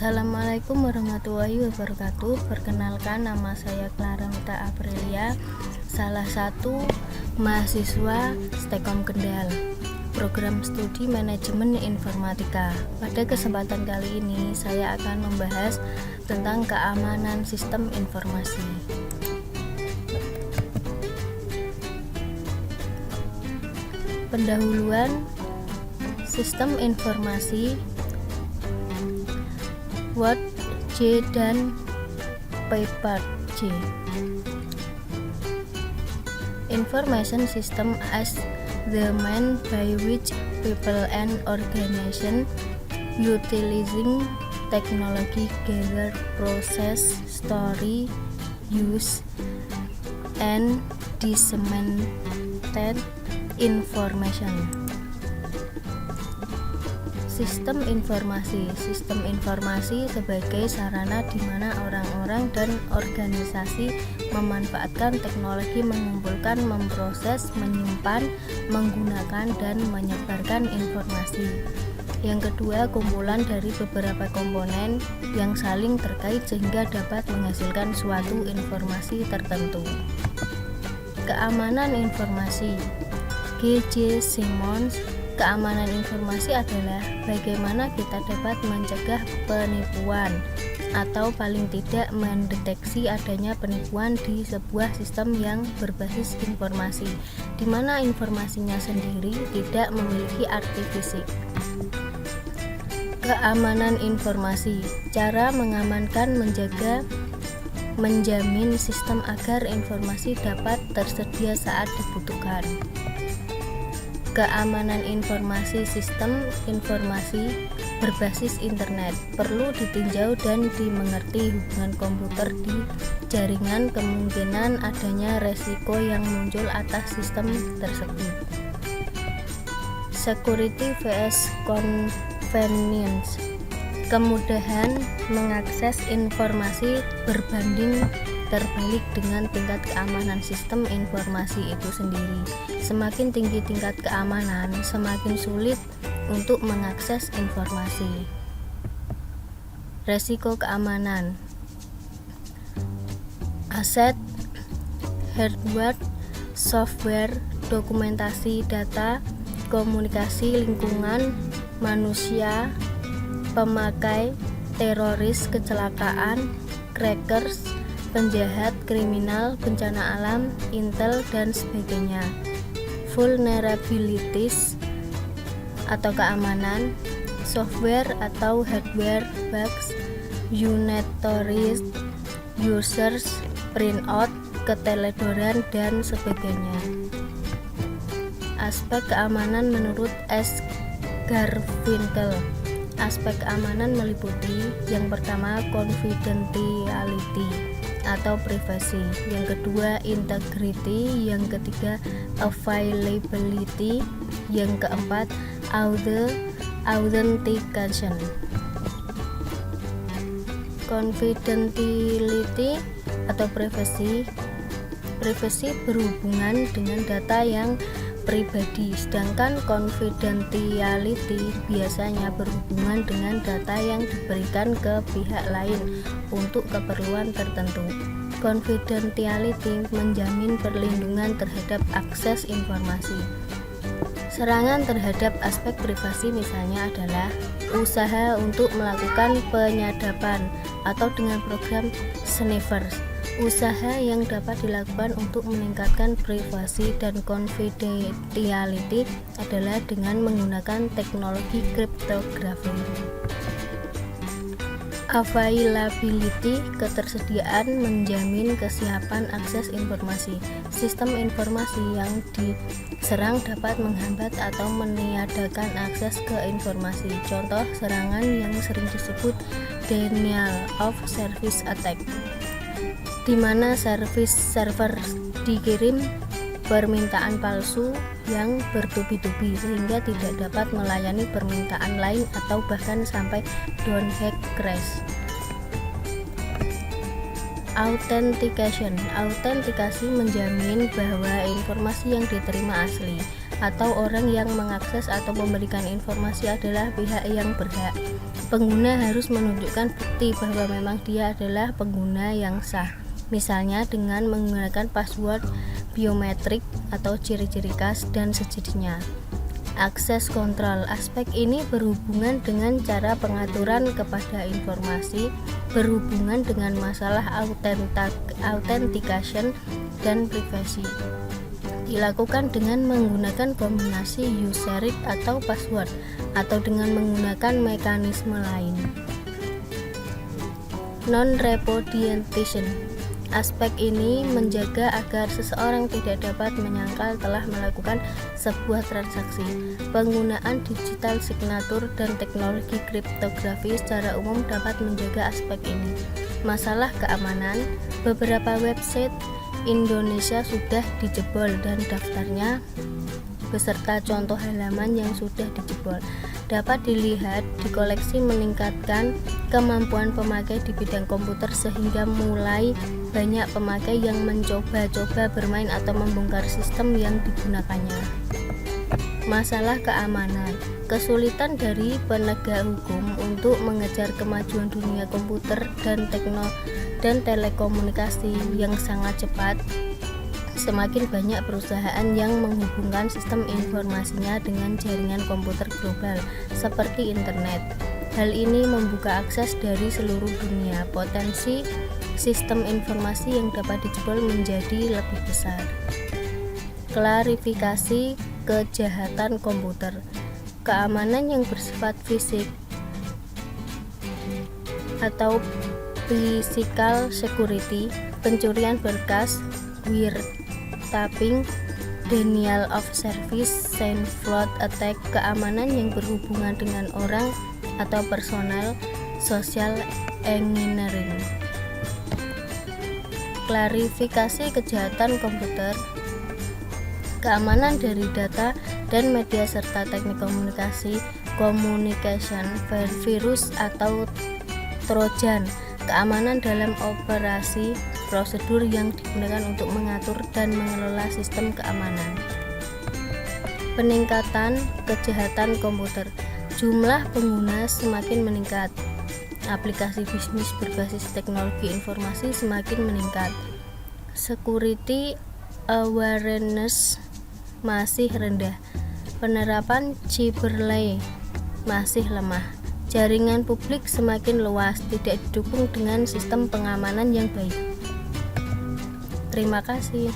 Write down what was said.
Assalamualaikum warahmatullahi wabarakatuh. Perkenalkan, nama saya Clara Mita Aprilia, salah satu mahasiswa Stekom Kendal, program studi manajemen informatika. Pada kesempatan kali ini saya akan membahas tentang keamanan sistem informasi. Pendahuluan sistem informasi, Word J dan Paper J. Information system as the means by which people and organizations utilizing technology gather, process, store, use, and disseminate information. Sistem informasi sebagai sarana di mana orang-orang dan organisasi memanfaatkan teknologi mengumpulkan, memproses, menyimpan, menggunakan, dan menyebarkan informasi. Yang kedua, kumpulan dari beberapa komponen yang saling terkait sehingga dapat menghasilkan suatu informasi tertentu. Keamanan informasi. G.J. Simmons. Keamanan informasi adalah bagaimana kita dapat mencegah penipuan atau paling tidak mendeteksi adanya penipuan di sebuah sistem yang berbasis informasi, di mana informasinya sendiri tidak memiliki arti fisik. Keamanan informasi. Cara mengamankan, menjaga, menjamin sistem agar informasi dapat tersedia saat dibutuhkan. Keamanan informasi. Sistem informasi berbasis internet perlu ditinjau dan dimengerti hubungan komputer di jaringan, kemungkinan adanya resiko yang muncul atas sistem tersebut. Security vs convenience. Kemudahan mengakses informasi berbanding terbalik dengan tingkat keamanan sistem informasi itu sendiri. Semakin tinggi tingkat keamanan, semakin sulit untuk mengakses informasi. Resiko keamanan. Aset, hardware, software, dokumentasi, data, komunikasi, lingkungan, manusia, pemakai, teroris, kecelakaan, crackers, penjahat, kriminal, bencana alam, intel, dan sebagainya. Vulnerabilities atau keamanan, software atau hardware bugs, unetary users, printout, keteledoran, dan sebagainya. Aspek keamanan menurut S. Garfinkel. Aspek keamanan meliputi yang pertama confidentiality atau privasi, yang kedua integrity, yang ketiga availability, yang keempat authentication. Confidentiality atau privasi berhubungan dengan data yang pribadi, sedangkan confidentiality biasanya berhubungan dengan data yang diberikan ke pihak lain untuk keperluan tertentu. Confidentiality menjamin perlindungan terhadap akses informasi. Serangan terhadap aspek privasi misalnya adalah usaha untuk melakukan penyadapan atau dengan program sniffers. Usaha yang dapat dilakukan untuk meningkatkan privasi dan confidentiality adalah dengan menggunakan teknologi kriptografi. Availability, ketersediaan, menjamin kesiapan akses informasi. Sistem informasi yang diserang dapat menghambat atau meniadakan akses ke informasi. Contoh serangan yang sering disebut denial of service attack, di mana server dikirim permintaan palsu yang bertubi-tubi sehingga tidak dapat melayani permintaan lain atau bahkan sampai down hack crash. Authentication. Autentikasi menjamin bahwa informasi yang diterima asli. atau orang yang mengakses atau memberikan informasi adalah pihak yang berhak. Pengguna harus menunjukkan bukti bahwa memang dia adalah pengguna yang sah, misalnya dengan menggunakan password biometrik atau ciri-ciri khas dan sejenisnya. Akses kontrol. Aspek ini berhubungan dengan cara pengaturan kepada informasi, berhubungan dengan masalah authentication dan privasi. Dilakukan dengan menggunakan kombinasi userik atau password, atau dengan menggunakan mekanisme lain. Non-repudiation. Aspek ini menjaga agar seseorang tidak dapat menyangkal telah melakukan sebuah transaksi. Penggunaan digital signature dan teknologi kriptografi secara umum dapat menjaga aspek ini. Masalah keamanan. Beberapa website Indonesia sudah dijebol dan daftarnya beserta contoh halaman yang sudah dijebol dapat dilihat di koleksi. Meningkatkan kemampuan pemakai di bidang komputer sehingga mulai banyak pemakai yang mencoba-coba bermain atau membongkar sistem yang digunakannya. Masalah keamanan. Kesulitan dari penegak hukum untuk mengejar kemajuan dunia komputer dan telekomunikasi yang sangat cepat. Semakin banyak perusahaan yang menghubungkan sistem informasinya dengan jaringan komputer global seperti internet. Hal ini membuka akses dari seluruh dunia. Potensi sistem informasi yang dapat dijebol menjadi lebih besar. Klarifikasi kejahatan komputer. Keamanan yang bersifat fisik atau physical security, pencurian berkas, wiretapping, denial of service, SANE fraud attack, keamanan yang berhubungan dengan orang atau personal, social engineering. Klarifikasi kejahatan komputer, keamanan dari data dan media serta teknik komunikasi, communication, virus atau trojan, keamanan dalam operasi, prosedur yang digunakan untuk mengatur dan mengelola sistem keamanan. Peningkatan kejahatan komputer. Jumlah pengguna semakin meningkat. Aplikasi bisnis berbasis teknologi informasi semakin meningkat. Security awareness masih rendah. Penerapan cyberlay masih lemah. Jaringan publik semakin luas, tidak didukung dengan sistem pengamanan yang baik. Terima kasih.